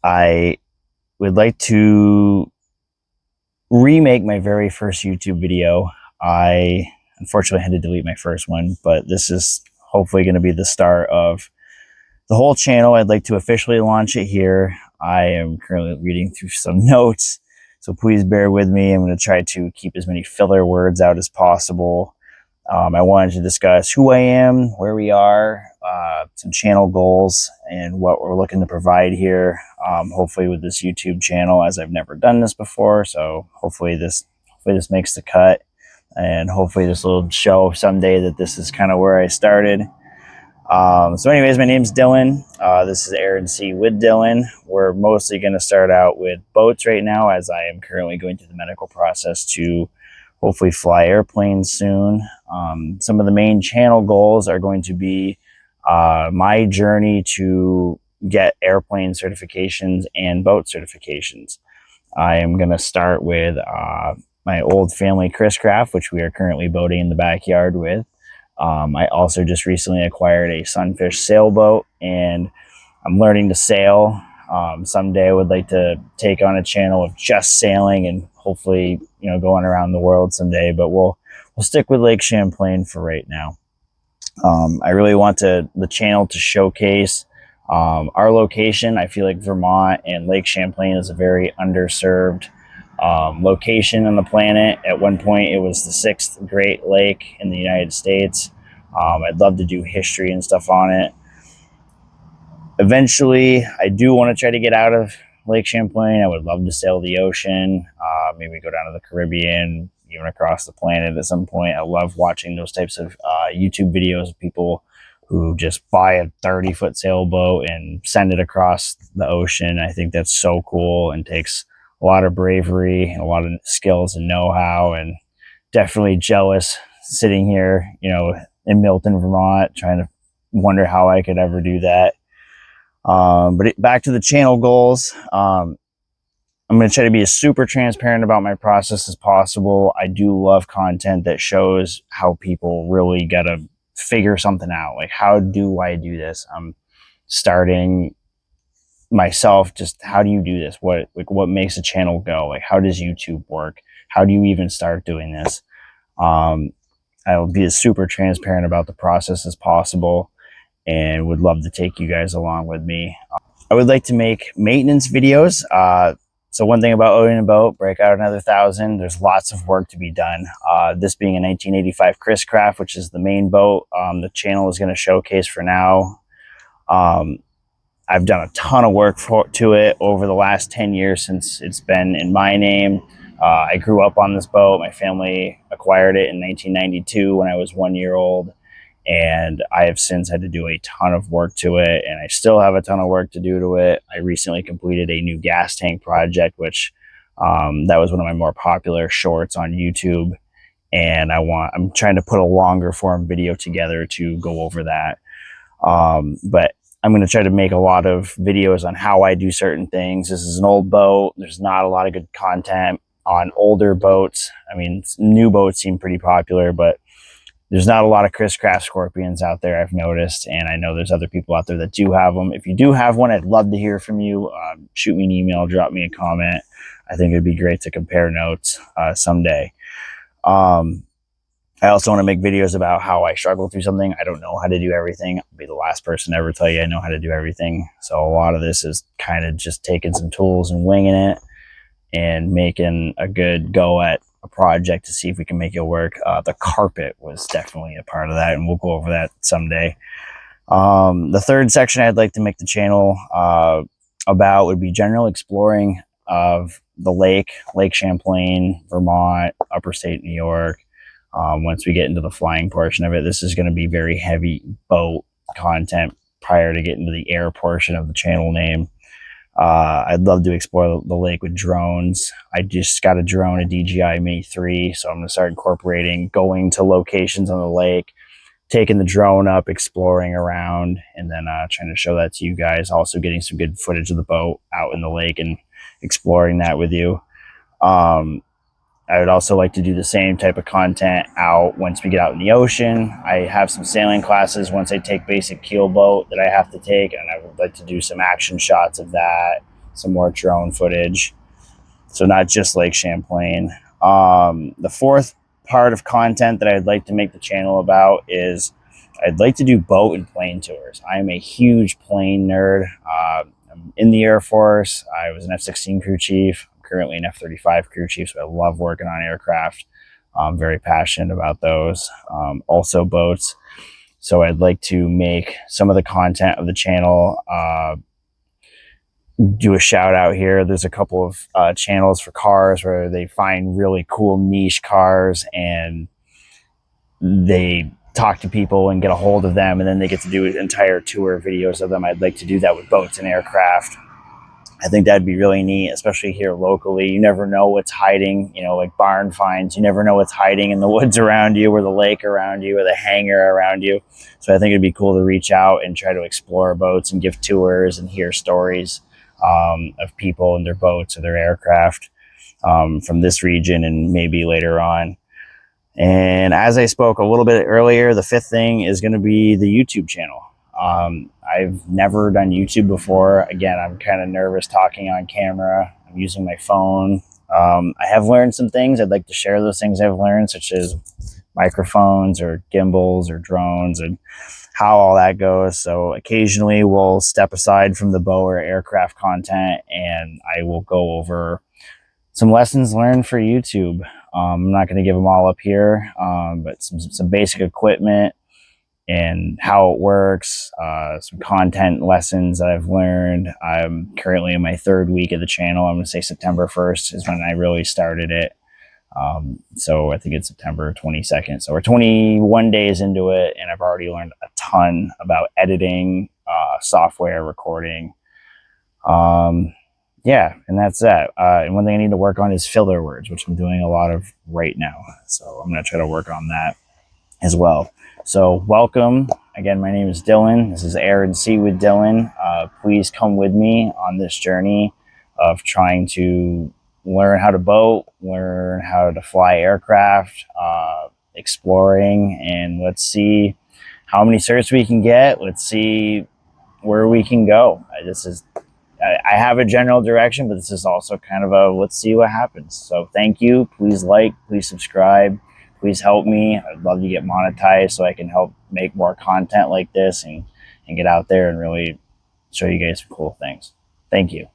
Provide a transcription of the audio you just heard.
I would like to remake my very first YouTube video. I unfortunately had to delete my first one, but this is hopefully going to be the start of the whole channel. I'd like to officially launch it here. I am currently reading through some notes, so please bear with me. I'm going to try to keep as many filler words out as possible. I wanted to discuss who I am, where we are, some channel goals, and what we're looking to provide here. Hopefully with this YouTube channel, as I've never done this before, so hopefully this makes the cut, and hopefully this will show someday that this is kind of where I started. So anyways, my name's Dylan. This is Aaron C. with Dylan. We're mostly going to start out with boats right now, as I am currently going through the medical process to hopefully fly airplanes soon. Some of the main channel goals are going to be my journey to get airplane certifications and boat certifications. I am going to start with my old family Chris Craft, which we are currently boating in the backyard with. I also just recently acquired a Sunfish sailboat, and I'm learning to sail. Someday I would like to take on a channel of just sailing and hopefully, going around the world someday, but we'll stick with Lake Champlain for right now. I really want the channel to showcase our location. I feel like Vermont and Lake Champlain is a very underserved location on the planet. At one point, it was the 6th Great Lake in the United States. I'd love to do history and stuff on it. Eventually, I do want to try to get out of Lake Champlain. I would love to sail the ocean, maybe go down to the Caribbean, even across the planet at some point. I love watching those types of YouTube videos of people who just buy a 30-foot sailboat and send it across the ocean. I think that's so cool and takes a lot of bravery and a lot of skills and know-how, and definitely jealous sitting here, in Milton, Vermont, trying to wonder how I could ever do that. But back to the channel goals. I'm going to try to be as super transparent about my process as possible. I do love content that shows how people really got to figure something out. Like, how do I do this? I'm starting myself. Just how do you do this? What makes a channel go? Like, how does YouTube work? How do you even start doing this? I will be as super transparent about the process as possible, and would love to take you guys along with me. I would like to make maintenance videos. So one thing about owning a boat, break out another 1,000. There's lots of work to be done. This being a 1985 Chris Craft, which is the main boat, the channel is going to showcase for now. I've done a ton of work to it over the last 10 years since it's been in my name. I grew up on this boat. My family acquired it in 1992 when I was 1 year old. And I have since had to do a ton of work to it, and I still have a ton of work to do to it. I recently completed a new gas tank project, which that was one of my more popular shorts on YouTube. And I'm trying to put a longer form video together to go over that. But I'm going to try to make a lot of videos on how I do certain things. This is an old boat. There's not a lot of good content on older boats. I mean, new boats seem pretty popular, but there's not a lot of Chris Craft Scorpions out there, I've noticed, and I know there's other people out there that do have them. If you do have one, I'd love to hear from you. Shoot me an email, drop me a comment. I think it'd be great to compare notes someday. I also want to make videos about how I struggle through something. I don't know how to do everything. I'll be the last person to ever tell you I know how to do everything. So a lot of this is kind of just taking some tools and winging it and making a good go at a project to see if we can make it work. The carpet was definitely a part of that, and we'll go over that someday. The third section I'd like to make the channel about would be general exploring of the Lake Champlain, Vermont, upper state New York. Once we get into the flying portion of it, this is going to be very heavy boat content prior to getting to the air portion of the channel name. I'd love to explore the lake with drones. I just got a drone, a DJI Mini 3, so I'm going to start incorporating going to locations on the lake, taking the drone up, exploring around, and then trying to show that to you guys. Also getting some good footage of the boat out in the lake and exploring that with you. I would also like to do the same type of content out once we get out in the ocean. I have some sailing classes once I take basic keel boat that I have to take, and I would like to do some action shots of that, some more drone footage. So not just Lake Champlain. The fourth part of content that I'd like to make the channel about is I'd like to do boat and plane tours. I'm a huge plane nerd. I'm in the Air Force. I was an F-16 crew chief. I'm currently an F-35 crew chief, so I love working on aircraft. I'm very passionate about those. Also boats. So I'd like to make some of the content of the channel, do a shout out here. There's a couple of channels for cars where they find really cool niche cars and they talk to people and get a hold of them, and then they get to do entire tour videos of them. I'd like to do that with boats and aircraft. I think that'd be really neat, especially here locally. You never know what's hiding, you know, like barn finds. You never know what's hiding in the woods around you, or the lake around you, or the hangar around you. So I think it'd be cool to reach out and try to explore boats and give tours and hear stories of people and their boats or their aircraft from this region and maybe later on. And as I spoke a little bit earlier, the fifth thing is going to be the YouTube channel. I've never done YouTube before. Again, I'm kind of nervous talking on camera. I'm using my phone. I have learned some things. I'd like to share those things I've learned, such as microphones or gimbals or drones and how all that goes. So occasionally we'll step aside from the bow or aircraft content and I will go over some lessons learned for YouTube. I'm not going to give them all up here, but some basic equipment and how it works, some content lessons that I've learned. I'm currently in my third week of the channel. I'm going to say September 1st is when I really started it. So I think it's September 22nd. So we're 21 days into it, and I've already learned a ton about editing, software, recording. Yeah, and that's that. And one thing I need to work on is filler words, which I'm doing a lot of right now. So I'm going to try to work on that as well. So welcome. Again, my name is Dylan. This is Air and Sea with Dylan. Please come with me on this journey of trying to learn how to boat, learn how to fly aircraft, exploring, and let's see how many certs we can get. Let's see where we can go. I have a general direction, but this is also kind of a let's see what happens. So thank you. Please like, please subscribe. Please help me. I'd love to get monetized so I can help make more content like this and get out there and really show you guys some cool things. Thank you.